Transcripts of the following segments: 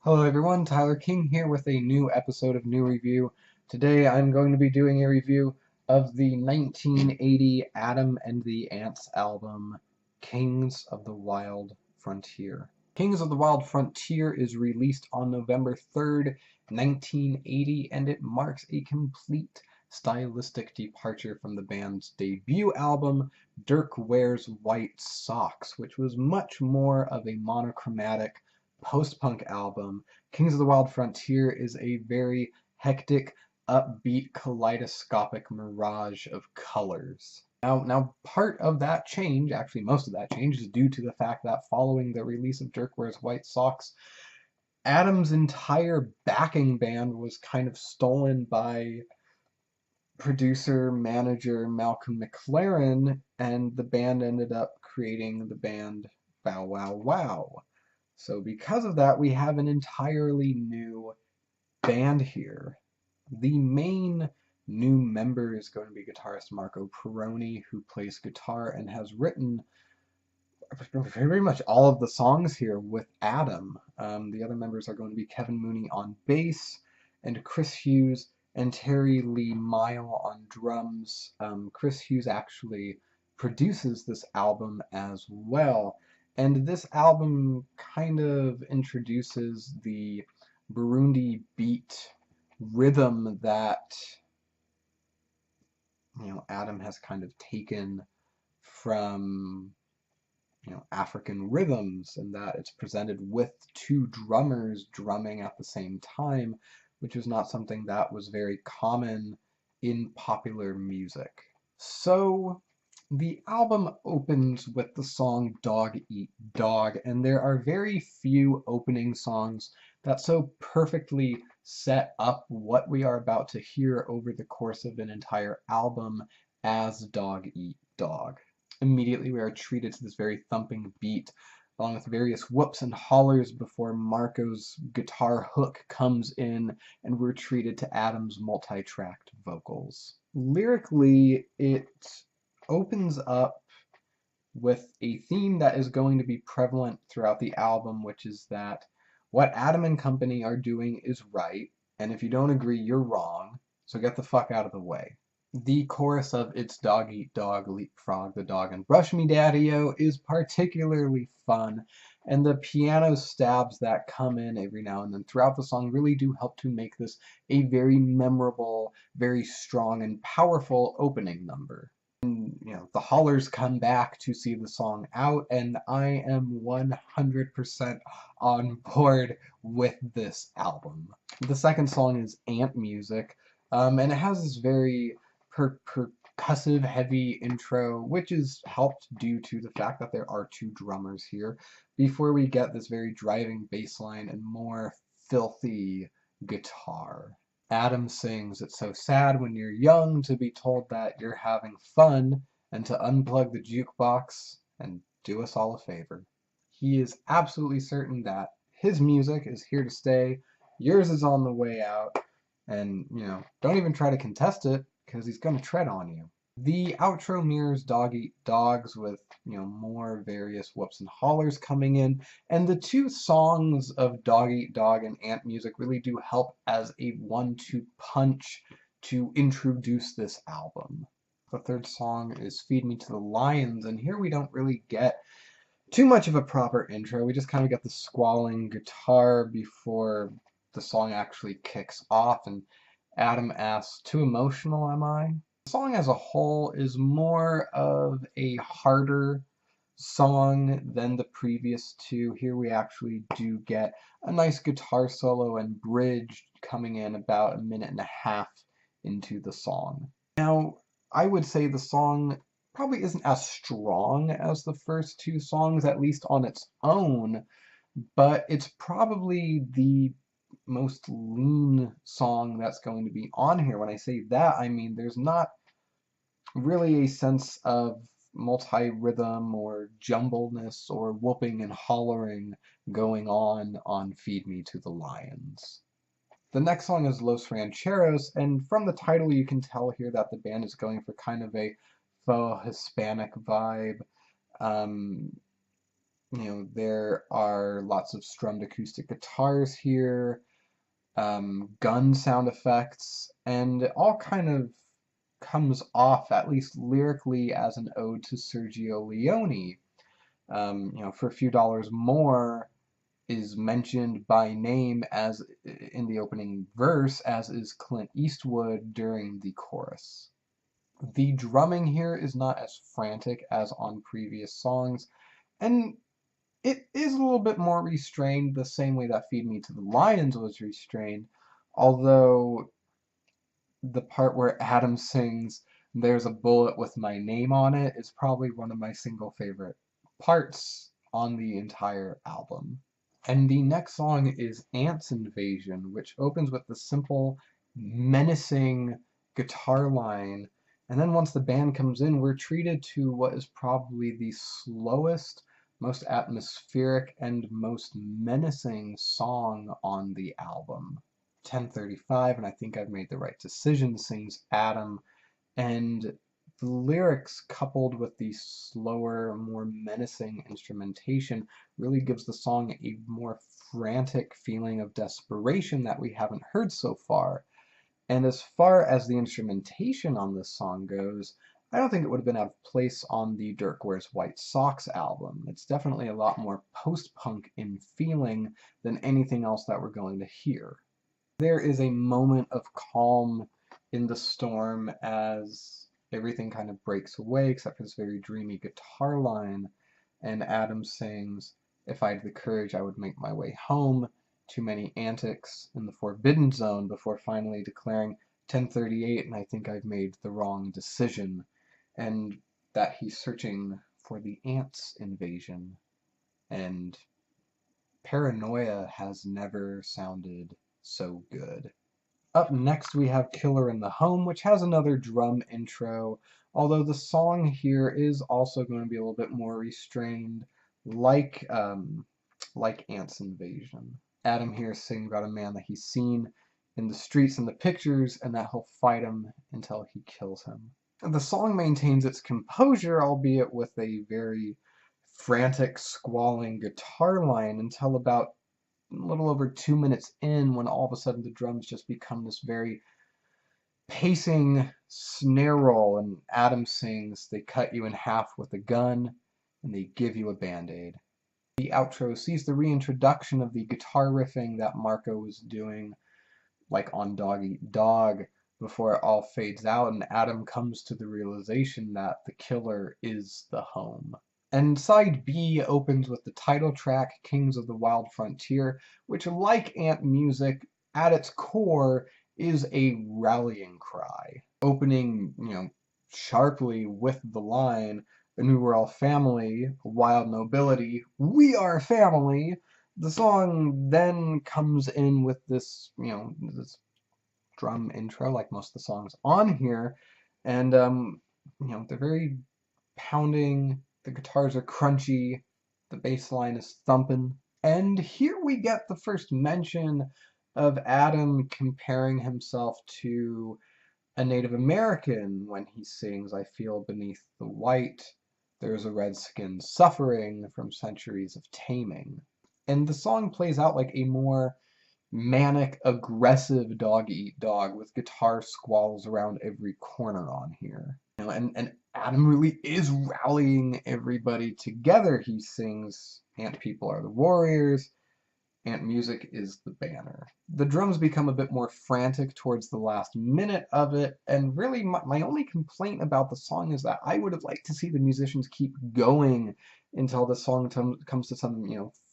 Hello everyone, Tyler King here with a new episode of NuReview. Today I'm going to be doing a review of the 1980 Adam and the Ants album, Kings of the Wild Frontier. Kings of the Wild Frontier is released on November 3rd, 1980, and it marks a complete stylistic departure from the band's debut album, Dirk Wears White Socks, which was much more of a monochromatic post-punk album. Kings of the Wild Frontier is a very hectic, upbeat, kaleidoscopic mirage of colors. Now, part of that change, actually most of that change, is due to the fact that following the release of Dirk Wears White Socks, Adam's entire backing band was kind of stolen by producer manager Malcolm McLaren, and the band ended up creating the band Bow Wow Wow. So because of that, we have an entirely new band here. The main new member is going to be guitarist Marco Perroni, who plays guitar and has written very much all of the songs here with Adam. The other members are going to be Kevin Mooney on bass, and Chris Hughes and Terry Lee Mile on drums. Chris Hughes actually produces this album as well. And this album kind of introduces the Burundi beat rhythm that, Adam has kind of taken from, African rhythms, and that it's presented with two drummers drumming at the same time, which is not something that was very common in popular music. So the album opens with the song Dog Eat Dog, and there are very few opening songs that so perfectly set up what we are about to hear over the course of an entire album as Dog Eat Dog. Immediately we are treated to this very thumping beat, along with various whoops and hollers before Marco's guitar hook comes in, and we're treated to Adam's multi-tracked vocals. Lyrically, it opens up with a theme that is going to be prevalent throughout the album, which is that what Adam and company are doing is right, and if you don't agree, you're wrong, so get the fuck out of the way. The chorus of It's Dog Eat Dog, Leapfrog the Dog, and Brush Me Daddy-O is particularly fun, and the piano stabs that come in every now and then throughout the song really do help to make this a very memorable, very strong, and powerful opening number. The hollers come back to see the song out, and I am 100% on board with this album. The second song is Ant Music, and it has this very percussive, heavy intro, which is helped due to the fact that there are two drummers here, before we get this very driving bass line and more filthy guitar. Adam sings, "It's so sad when you're young to be told that you're having fun and to unplug the jukebox and do us all a favor." He is absolutely certain that his music is here to stay, yours is on the way out, and, don't even try to contest it, because he's going to tread on you. The outro mirrors Dog Eat Dogs with, more various whoops and hollers coming in, and the two songs of Dog Eat Dog and Ant Music really do help as a one-two punch to introduce this album. The third song is Feed Me to the Lions, and here we don't really get too much of a proper intro. We just kind of get the squalling guitar before the song actually kicks off, and Adam asks, "Too emotional, am I?" The song as a whole is more of a harder song than the previous two. Here we actually do get a nice guitar solo and bridge coming in about a minute and a half into the song. Now, I would say the song probably isn't as strong as the first two songs, at least on its own, but it's probably the most lean song that's going to be on here. When I say that, I mean there's not really a sense of multi-rhythm or jumbledness or whooping and hollering going on Feed Me to the Lions. The next song is Los Rancheros, and from the title you can tell here that the band is going for kind of a faux Hispanic vibe. There are lots of strummed acoustic guitars here, gun sound effects, and it all kind of comes off, at least lyrically, as an ode to Sergio Leone. For a few dollars more is mentioned by name as in the opening verse, as is Clint Eastwood during the chorus. The drumming here is not as frantic as on previous songs, and it is a little bit more restrained, the same way that Feed Me to the Lions was restrained, although the part where Adam sings "There's a bullet with my name on it" is probably one of my single favorite parts on the entire album. And the next song is Ants Invasion, which opens with the simple, menacing guitar line, and then once the band comes in, we're treated to what is probably the slowest, most atmospheric, and most menacing song on the album. 10:35, and I think I've made the right decision, sings Adam, and the lyrics coupled with the slower, more menacing instrumentation really gives the song a more frantic feeling of desperation that we haven't heard so far. And as far as the instrumentation on this song goes, I don't think it would have been out of place on the Dirk Wears White Socks album. It's definitely a lot more post-punk in feeling than anything else that we're going to hear. There is a moment of calm in the storm as everything kind of breaks away except for this very dreamy guitar line, and Adam sings, "If I had the courage, I would make my way home. Too many antics in the forbidden zone," before finally declaring 10:38, and I think I've made the wrong decision, and that he's searching for the ants invasion. And Paranoia has never sounded so good. Up next we have Killer in the Home, which has another drum intro, although the song here is also going to be a little bit more restrained, like Ants Invasion. Adam here sings about a man that he's seen in the streets and the pictures, and that he'll fight him until he kills him. And the song maintains its composure, albeit with a very frantic, squalling guitar line until about a little over 2 minutes in, when all of a sudden the drums just become this very pacing snare roll, and Adam sings, "They cut you in half with a gun, and they give you a band-aid." The outro sees the reintroduction of the guitar riffing that Marco was doing, like on Dog Eat Dog, before it all fades out, and Adam comes to the realization that the killer is the home. And side B opens with the title track, Kings of the Wild Frontier, which, like Ant music, at its core is a rallying cry. Opening, sharply with the line, "And we were all family, wild nobility, we are family." The song then comes in with this, this drum intro, like most of the songs on here, and they're very pounding, the guitars are crunchy, the bass line is thumping, and here we get the first mention of Adam comparing himself to a Native American when he sings, "I feel beneath the white, there's a redskin suffering from centuries of taming." And the song plays out like a more manic, aggressive Dog Eat Dog with guitar squalls around every corner on here. And Adam really is rallying everybody together. He sings, "Ant people are the warriors, Ant music is the banner." The drums become a bit more frantic towards the last minute of it, and really my only complaint about the song is that I would have liked to see the musicians keep going until the song comes to some,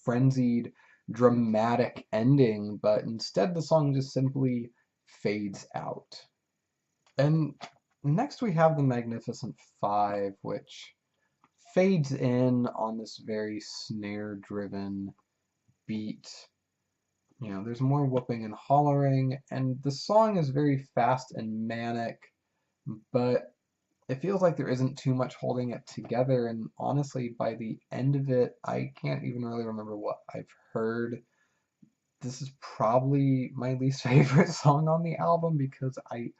frenzied, dramatic ending, but instead the song just simply fades out. And next we have the Magnificent Five, which fades in on this very snare-driven beat. There's more whooping and hollering, and the song is very fast and manic, but it feels like there isn't too much holding it together, and honestly, by the end of it, I can't even really remember what I've heard. This is probably my least favorite song on the album because I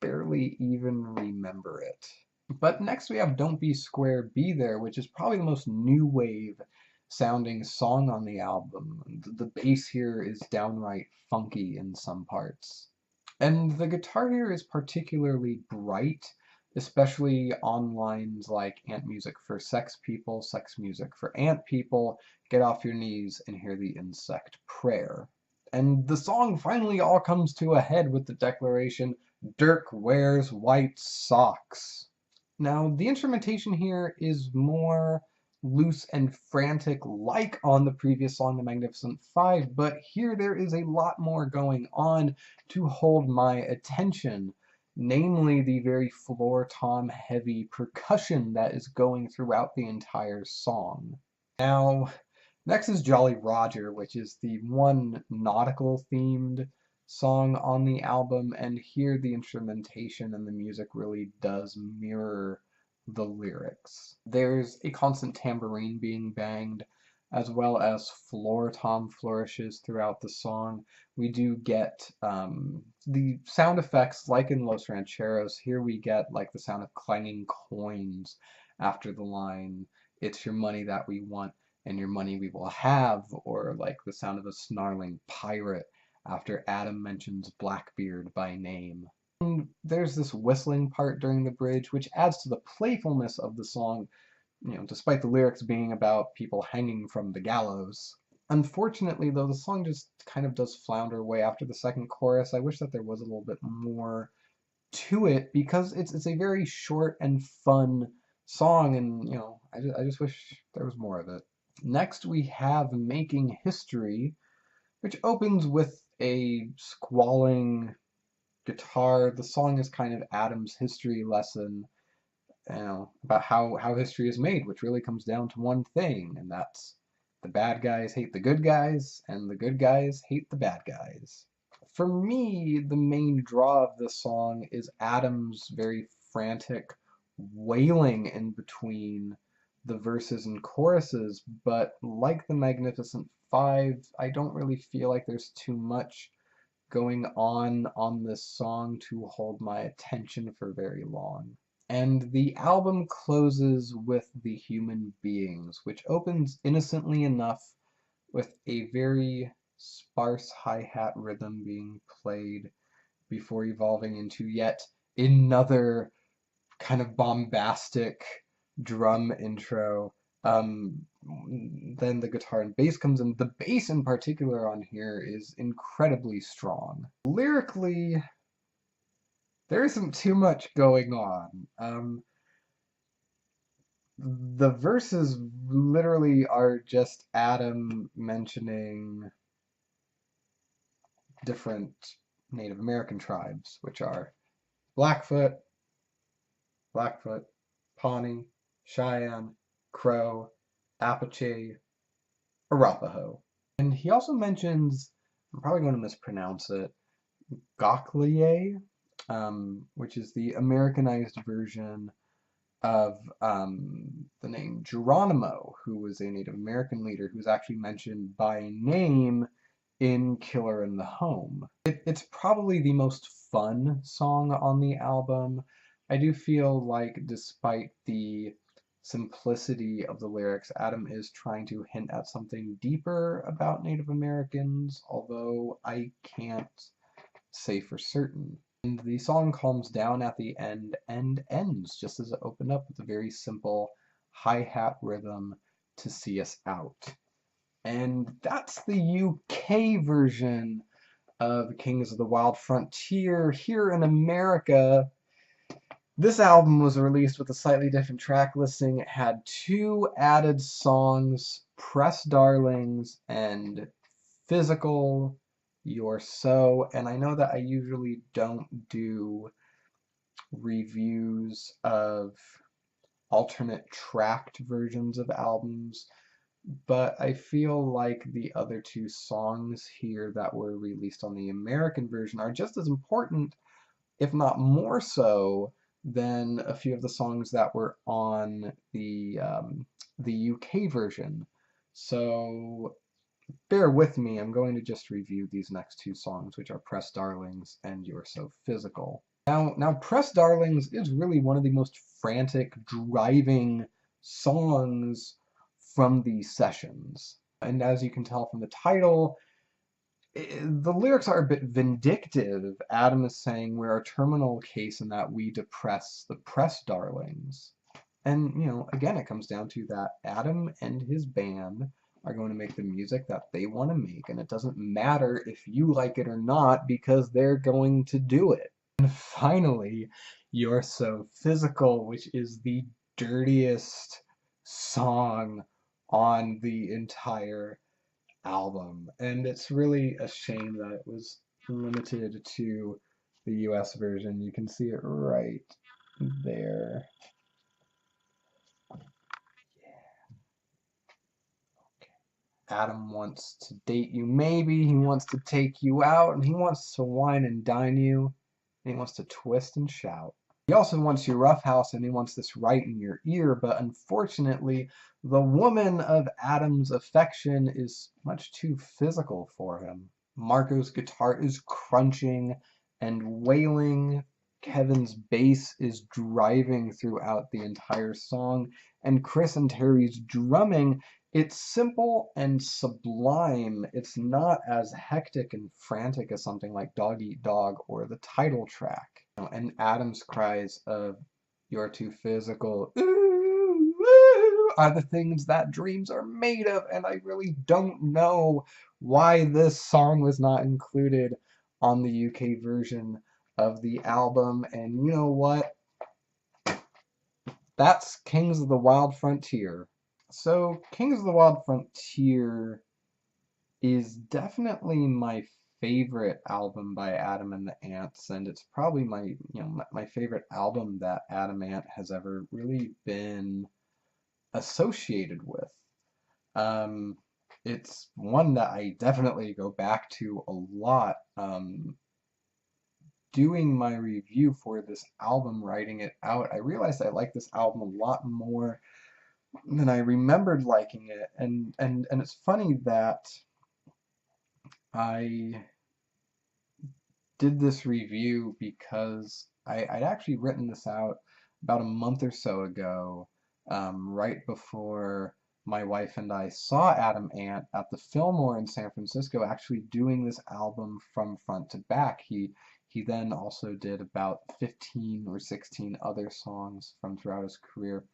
barely even remember it. But next we have Don't Be Square, Be There, which is probably the most new wave sounding song on the album. The bass here is downright funky in some parts. And the guitar here is particularly bright, especially on lines like ant music for sex people, sex music for ant people, get off your knees and hear the insect prayer. And the song finally all comes to a head with the declaration, Dirk wears white socks. Now, the instrumentation here is more loose and frantic like on the previous song, The Magnificent Five, but here there is a lot more going on to hold my attention, namely the very floor tom heavy percussion that is going throughout the entire song. Now, next is Jolly Roger, which is the one nautical themed song on the album, and here the instrumentation and the music really does mirror the lyrics. There's a constant tambourine being banged, as well as floor tom flourishes throughout the song. We do get the sound effects like in Los Rancheros. Here we get like the sound of clanging coins after the line, "It's your money that we want and your money we will have," or like the sound of a snarling pirate after Adam mentions Blackbeard by name. And there's this whistling part during the bridge, which adds to the playfulness of the song, despite the lyrics being about people hanging from the gallows. Unfortunately, though, the song just kind of does flounder away after the second chorus. I wish that there was a little bit more to it, because it's a very short and fun song, and I just wish there was more of it. Next, we have Making History, which opens with a squalling guitar. The song is kind of Adam's history lesson, about how history is made, which really comes down to one thing, and that's the bad guys hate the good guys, and the good guys hate the bad guys. For me, the main draw of this song is Adam's very frantic wailing in between the verses and choruses, but like the Magnificent Five, I don't really feel like there's too much going on this song to hold my attention for very long. And the album closes with The Human Beings, which opens innocently enough with a very sparse hi-hat rhythm being played before evolving into yet another kind of bombastic drum intro. Then the guitar and bass comes in. The bass in particular on here is incredibly strong. Lyrically, there isn't too much going on. The verses literally are just Adam mentioning different Native American tribes, which are Blackfoot, Pawnee, Cheyenne, Crow, Apache, Arapaho. And he also mentions, I'm probably going to mispronounce it, Goklier, which is the Americanized version of the name Geronimo, who was a Native American leader who's actually mentioned by name in Killer in the Home. It's probably the most fun song on the album. I do feel like despite the simplicity of the lyrics, Adam is trying to hint at something deeper about Native Americans, although I can't say for certain. And the song calms down at the end and ends just as it opened up with a very simple hi-hat rhythm to see us out. And that's the UK version of Kings of the Wild Frontier. Here in America, this album was released with a slightly different track listing. It had 2 added songs, Press Darlings and Physical, You're So. And I know that I usually don't do reviews of alternate tracked versions of albums, but I feel like the other 2 songs here that were released on the American version are just as important, if not more so, than a few of the songs that were on the UK version. So bear with me, I'm going to just review these next 2 songs, which are Press Darlings and You're So Physical. Now Press Darlings is really one of the most frantic, driving songs from these sessions. And as you can tell from the title, the lyrics are a bit vindictive. Adam is saying we're a terminal case in that we depress the press darlings. And, you know, again, it comes down to that Adam and his band are going to make the music that they want to make, and it doesn't matter if you like it or not because they're going to do it. And finally, You're So Physical, which is the dirtiest song on the entire album. And it's really a shame that it was limited to the US version. You can see it right there. Adam wants to date you, maybe. He wants to take you out, and he wants to wine and dine you, and he wants to twist and shout. He also wants your roughhouse, and he wants this right in your ear, but unfortunately, the woman of Adam's affection is much too physical for him. Marco's guitar is crunching and wailing. Kevin's bass is driving throughout the entire song, and Chris and Terry's drumming, it's simple and sublime. It's not as hectic and frantic as something like Dog Eat Dog or the title track. And Adam's cries of "You're too physical," ooh, ooh, are the things that dreams are made of, and I really don't know why this song was not included on the UK version of the album. And you know what? That's Kings of the Wild Frontier. So, Kings of the Wild Frontier is definitely my favorite album by Adam and the Ants, and it's probably my favorite album that Adam Ant has ever really been associated with. It's one that I definitely go back to a lot. Doing my review for this album, writing it out, I realized I like this album a lot more than I remembered liking it, and it's funny that I did this review because I'd actually written this out about a month or so ago, right before my wife and I saw Adam Ant at the Fillmore in San Francisco, actually doing this album from front to back. He then also did about 15 or 16 other songs from throughout his career.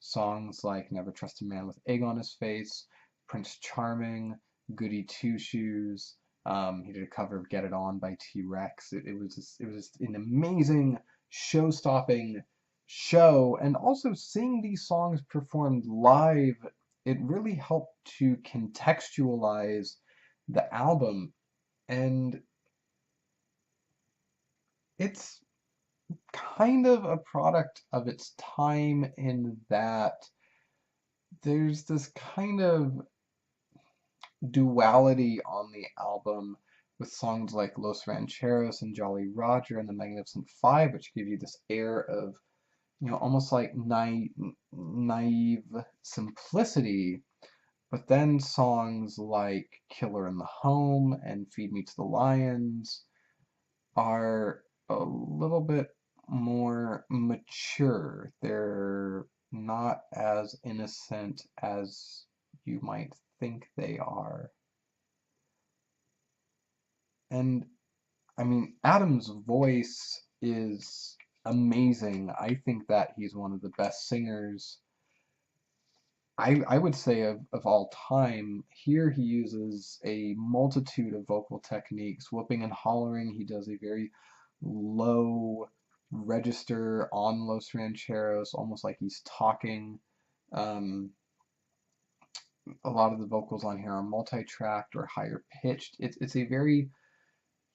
Songs like Never Trust a Man with Egg on His Face, Prince Charming, Goody Two Shoes. He did a cover of Get It On by T-Rex. It was just an amazing show-stopping show. And also seeing these songs performed live, it really helped to contextualize the album. And it's kind of a product of its time in that there's this kind of duality on the album with songs like Los Rancheros and Jolly Roger and the Magnificent Five, which give you this air of, almost like naive simplicity. But then songs like Killer in the Home and Feed Me to the Lions are a little bit more mature. They're not as innocent as you might think they are. And I mean, Adam's voice is amazing. I think that he's one of the best singers, I would say, of all time. Here he uses a multitude of vocal techniques. Whooping and hollering, he does a very low register on Los Rancheros, almost like he's talking. Um, a lot of the vocals on here are multi-tracked or higher pitched. It's a very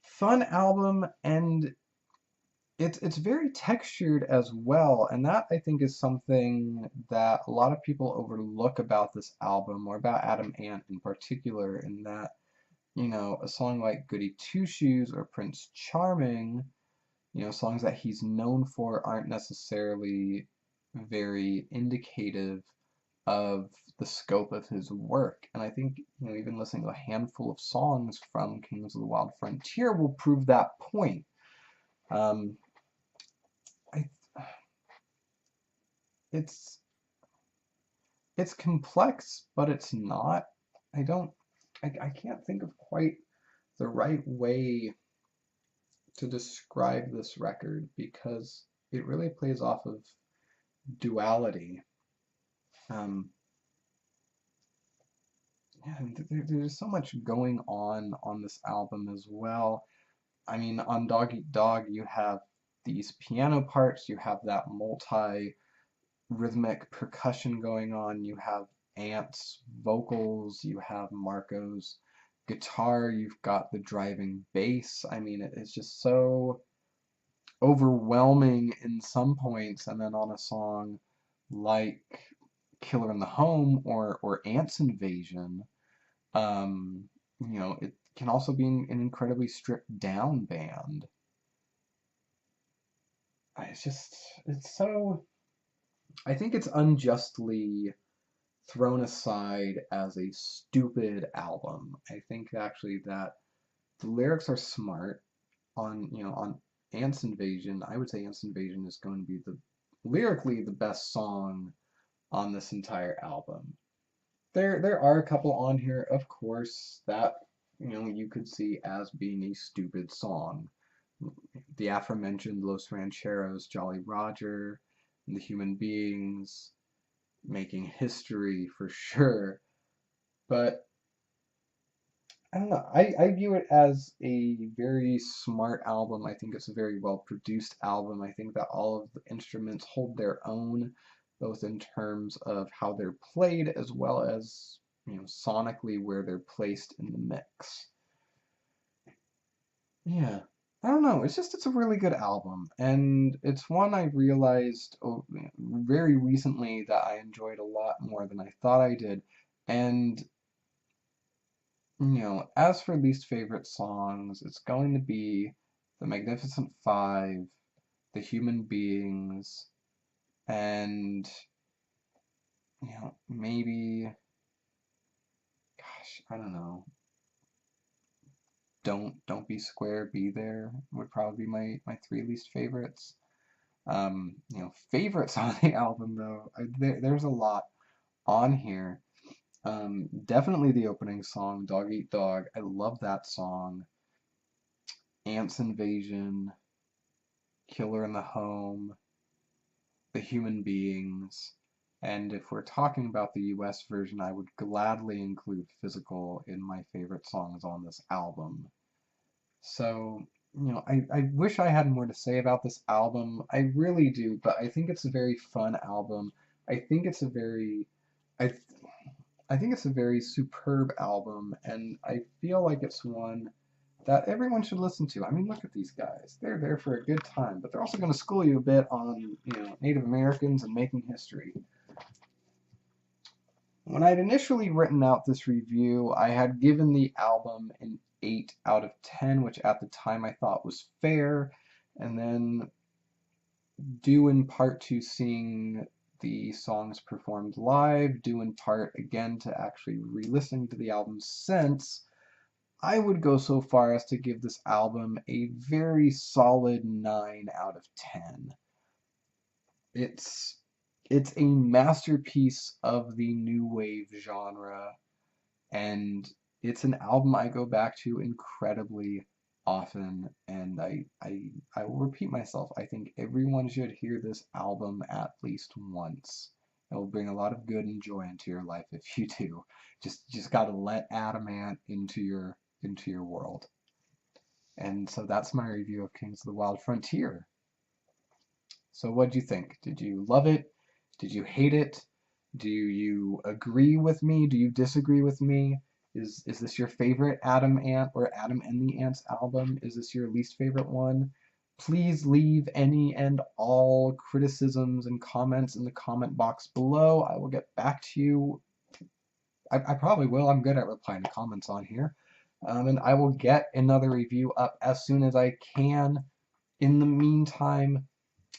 fun album, and it's very textured as well, and that I think is something that a lot of people overlook about this album, or about Adam Ant in particular, in that, a song like Goody Two Shoes or Prince Charming, songs that he's known for aren't necessarily very indicative of the scope of his work. And I think, even listening to a handful of songs from Kings of the Wild Frontier will prove that point. I, it's it's complex, but it's not. I can't think of quite the right way to describe this record because it really plays off of duality. Um, yeah, there's so much going on this album as well. I mean, on Dog Eat Dog, you have these piano parts, you have that multi-rhythmic percussion going on, you have Ant's vocals, you have Marco's guitar, you've got the driving bass. I mean, it's just so overwhelming in some points, and then on a song like Killer in the Home or Ant's Invasion, it can also be an incredibly stripped down band. It's just, it's so, I think it's unjustly thrown aside as a stupid album. I think actually that the lyrics are smart on Ant's Invasion. I would say Ant's Invasion is going to be lyrically the best song on this entire album. There are a couple on here, of course, that you could see as being a stupid song. The aforementioned Los Rancheros, Jolly Roger, and the Human Beings, making history for sure. But I don't know. I view it as a very smart album. I think it's a very well produced album. I think that all of the instruments hold their own, both in terms of how they're played as well as, sonically where they're placed in the mix. Yeah. I don't know. It's a really good album, and it's one I realized very recently that I enjoyed a lot more than I thought I did. And as for least favorite songs, it's going to be The Magnificent Five, The Human Beings, and, maybe, gosh, I don't know. Don't Be Square, Be There would probably be my three least favorites. Favorites on the album though, there's a lot on here. Definitely the opening song, Dog Eat Dog. I love that song. Ant's Invasion, Killer in the Home, The Human Beings, and if we're talking about the US version, I would gladly include Physical in my favorite songs on this album. So, I wish I had more to say about this album. I really do, but I think it's a very fun album. I think it's a very, I, th- I think it's a very superb album, and I feel like it's one that everyone should listen to. I mean, look at these guys. They're there for a good time, but they're also going to school you a bit on, Native Americans and making history. When I'd initially written out this review, I had given the album an 8 out of 10, which at the time I thought was fair, and then due in part to seeing the songs performed live, due in part again to actually re-listening to the album since, I would go so far as to give this album a very solid 9 out of 10. It's a masterpiece of the new wave genre, and it's an album I go back to incredibly often, and I will repeat myself. I think everyone should hear this album at least once. It will bring a lot of good and joy into your life if you do. Just gotta let Adam Ant into your world. And so that's my review of Kings of the Wild Frontier. So what'd you think? Did you love it? Did you hate it? Do you agree with me? Do you disagree with me? Is this your favorite Adam Ant or Adam and the Ants album? Is this your least favorite one? Please leave any and all criticisms and comments in the comment box below. I will get back to you. I probably will. I'm good at replying to comments on here. And I will get another review up as soon as I can. In the meantime,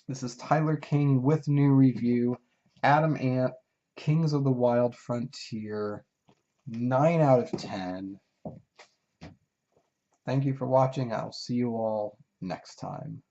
this is Tyler King with NuReview, Adam Ant, Kings of the Wild Frontier, 9 out of 10. Thank you for watching. I'll see you all next time.